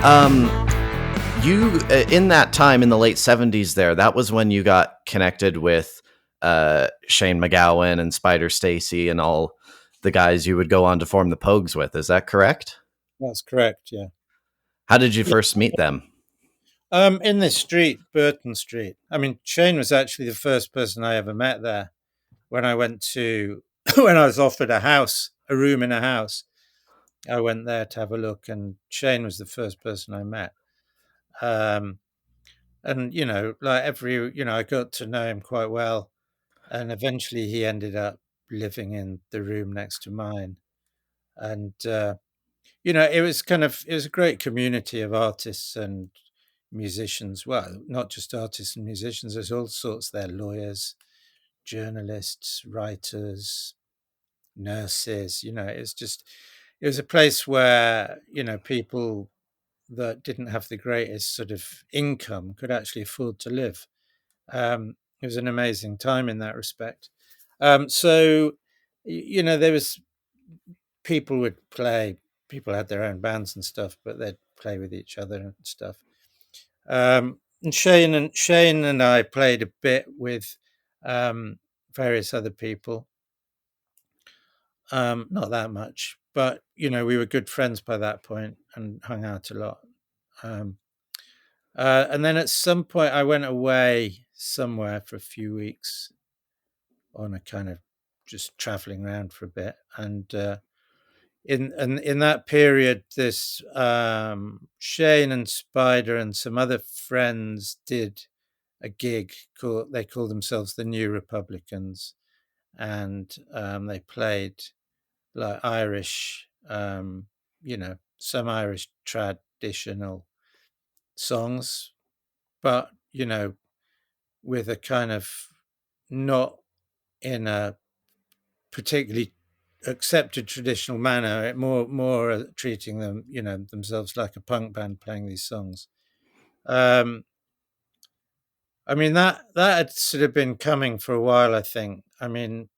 Um, you in that time in the late '70s, that was when you got connected with Shane MacGowan and Spider Stacy and all the guys you would go on to form the Pogues with. Is that correct? That's correct. Yeah. How did you Yeah. first meet them? In this street, Burton Street. I mean, Shane was actually the first person I ever met there when I went to when I was offered a room in a house. I went there to have a look, and Shane was the first person I met. Um, and like I got to know him quite well, and eventually he ended up living in the room next to mine. And it was a great community of artists and musicians. Well, not just artists and musicians. There's all sorts there: lawyers, journalists, writers, nurses. It was a place where people that didn't have the greatest sort of income could actually afford to live. It was an amazing time in that respect. So, there was people would play. People had their own bands and stuff, but they'd play with each other and stuff. And Shane and I played a bit with various other people. Not that much, but we were good friends by that point and hung out a lot. Um, and then at some point, I went away somewhere for a few weeks on a kind of just traveling around for a bit. And in that period, this Shane and Spider and some other friends did a gig they called themselves the New Republicans, and they played like Irish, some Irish traditional songs, but with a kind of not in a particularly accepted traditional manner, more treating them, themselves like a punk band playing these songs. Um, I mean that had sort of been coming for a while, I think. I mean,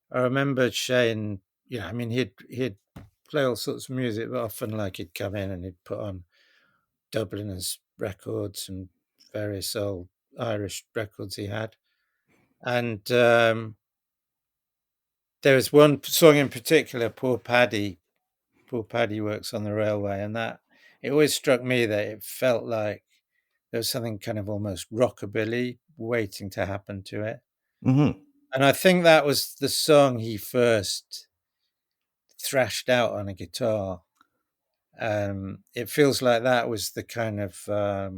I remember Shane, I mean he'd play all sorts of music, but often like he'd come in and he'd put on Dubliners records and various old Irish records he had. And there was one song in particular, Poor Paddy Works on the Railway, and that it always struck me that it felt like there was something kind of almost rockabilly waiting to happen to it. Hmm. And I think that was the song he first thrashed out on a guitar. It feels like that was the kind of I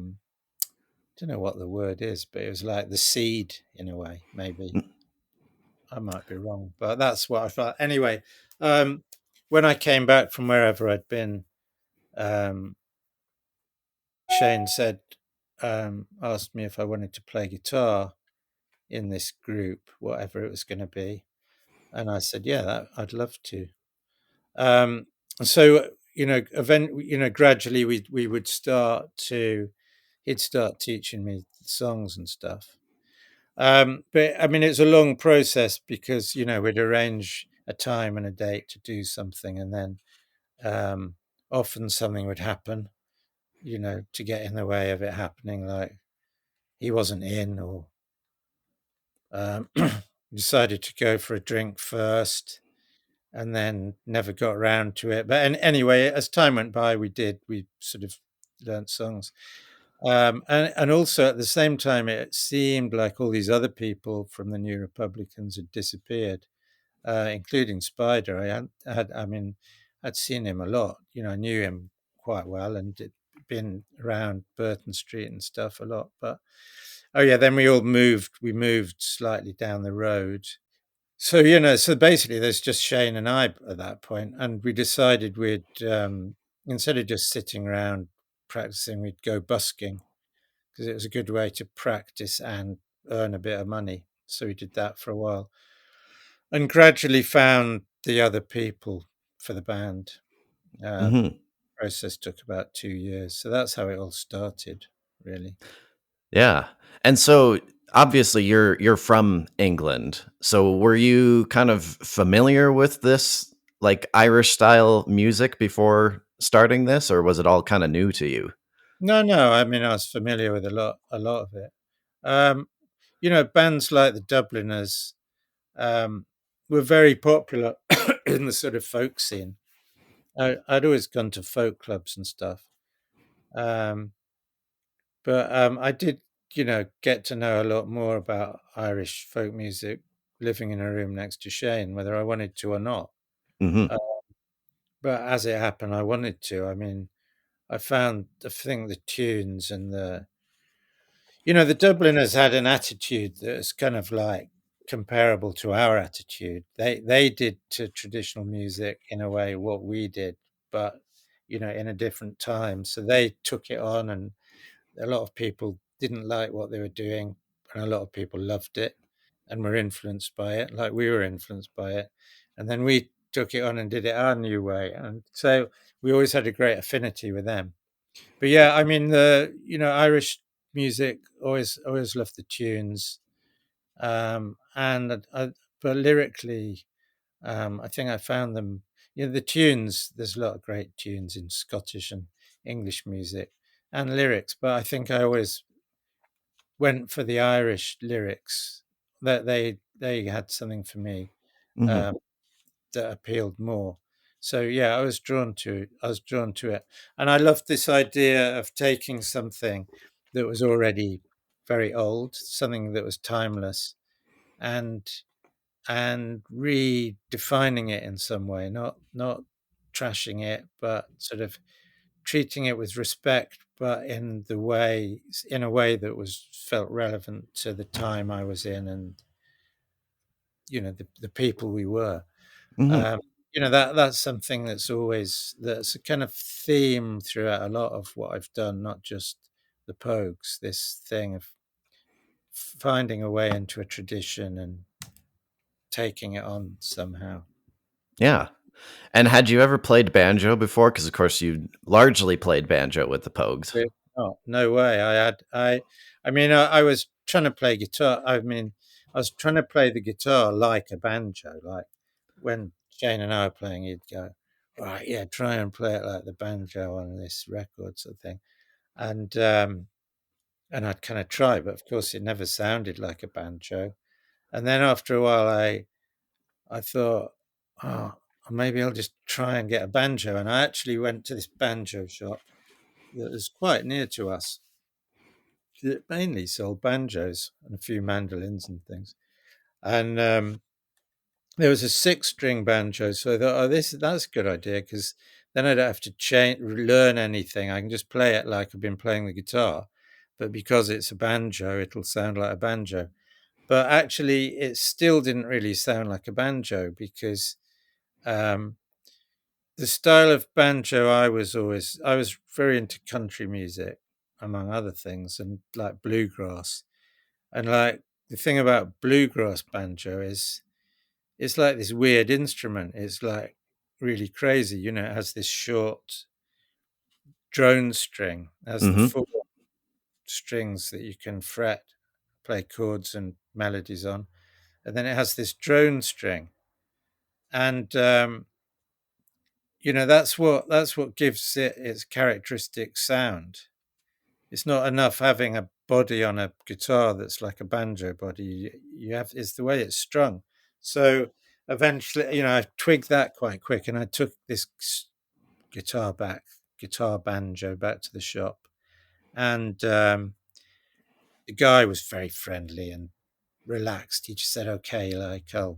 don't know what the word is, but it was like the seed in a way. Maybe I might be wrong, but that's what I thought. Anyway, um, when I came back from wherever I'd been, um, Shane asked me if I wanted to play guitar in this group, whatever it was going to be, and I said, "Yeah, I'd love to." And so gradually we would he'd start teaching me songs and stuff. But I mean, it's a long process because we'd arrange a time and a date to do something, and then um, often something would happen, to get in the way of it happening. Like he wasn't in, or um, decided to go for a drink first, and then never got around to it. But anyway, as time went by, we sort of learnt songs. And also at the same time, it seemed like all these other people from the New Republicans had disappeared, including Spider. I mean, I'd seen him a lot. I knew him quite well and had been around Burton Street and stuff a lot. But oh yeah, then we all moved. We moved slightly down the road. So so basically, there's just Shane and I at that point, and we decided we'd instead of just sitting around practicing, we'd go busking because it was a good way to practice and earn a bit of money. So we did that for a while and gradually found the other people for the band. Hmm. Process took about 2 years. So that's how it all started, really. Yeah. And so obviously you're from England. So were you kind of familiar with this like Irish style music before starting this, or was it all kind of new to you? No. I mean, I was familiar with a lot of it. Um, bands like the Dubliners um, were very popular in the sort of folk scene. I'd always gone to folk clubs and stuff, um, but I did, get to know a lot more about Irish folk music living in a room next to Shane, whether I wanted to or not. Hmm. Uh, but as it happened, I wanted to. I mean, I think the tunes and the Dubliners had an attitude that's kind of like comparable to our attitude. They did to traditional music in a way what we did, but in a different time. So they took it on, and a lot of people didn't like what they were doing, and a lot of people loved it and were influenced by it, like we were influenced by it. And then we took it on and did it our new way. And so we always had a great affinity with them. But yeah, I mean the Irish music always loved the tunes, and but lyrically, I think I found them. The tunes. There's a lot of great tunes in Scottish and English music and lyrics, but I think I always went for the Irish lyrics. That they had something for me Hmm. um, that appealed more. So yeah, I was drawn to it, and I loved this idea of taking something that was already very old, something that was timeless, and redefining it in some way, not trashing it, but sort of treating it with respect, but in a way that was felt relevant to the time I was in, and the people we were. Hmm. Um, that's something that's a kind of theme throughout a lot of what I've done, not just the Pogues. This thing of finding a way into a tradition and taking it on somehow. Yeah. And had you ever played banjo before? Because of course you largely played banjo with the Pogues. Really? Oh, no way. I mean, I was trying to play guitar. I mean, I was trying to play the guitar like a banjo. Like when Shane and I were playing, he'd go, right, yeah, try and play it like the banjo on this record, sort of thing. And and I'd kind of try, but of course, it never sounded like a banjo. And then after a while, I thought, oh, maybe I'll just try and get a banjo. And I actually went to this banjo shop that was quite near to us. It mainly sold banjos and a few mandolins and things. And there was a six-string banjo, so I thought, oh, that's a good idea because then I don't have to learn anything. I can just play it like I've been playing the guitar, but because it's a banjo, it'll sound like a banjo. But actually, it still didn't really sound like a banjo because um, the style of banjo I was very into country music, among other things, and like bluegrass. And like the thing about bluegrass banjo is it's like this weird instrument. It's like really crazy. It has this short drone string, it has the Hmm. four strings that you can fret, play chords and melodies on. And then it has this drone string. And that's what gives it its characteristic sound. It's not enough having a body on a guitar that's like a banjo body. You have it's the way it's strung. So eventually, I twigged that quite quick, and I took this guitar banjo back to the shop, and the guy was very friendly and relaxed. He just said, "Okay, like look,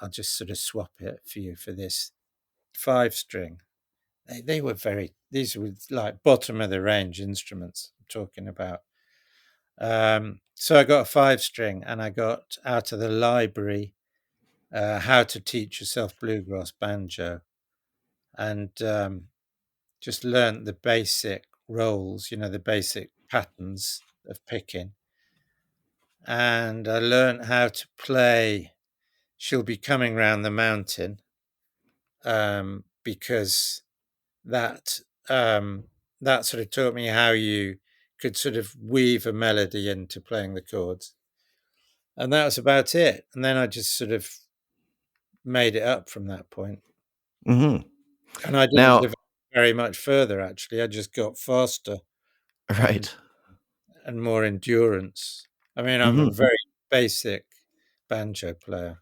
I'll just sort of swap it for you for this five string." They were these were like bottom of the range instruments I'm talking about. So I got a five string, and I got out of the library How to Teach Yourself Bluegrass Banjo, and just learnt the basic rolls, the basic patterns of picking. And I learnt how to play She'll Be Coming Round the Mountain, because that that sort of taught me how you could sort of weave a melody into playing the chords. And that was about it. And then I just sort of made it up from that point. Hmm. And I didn't Now, develop very much further, actually. I just got faster and Right. more endurance. I mean, I'm a Hmm. very basic banjo player.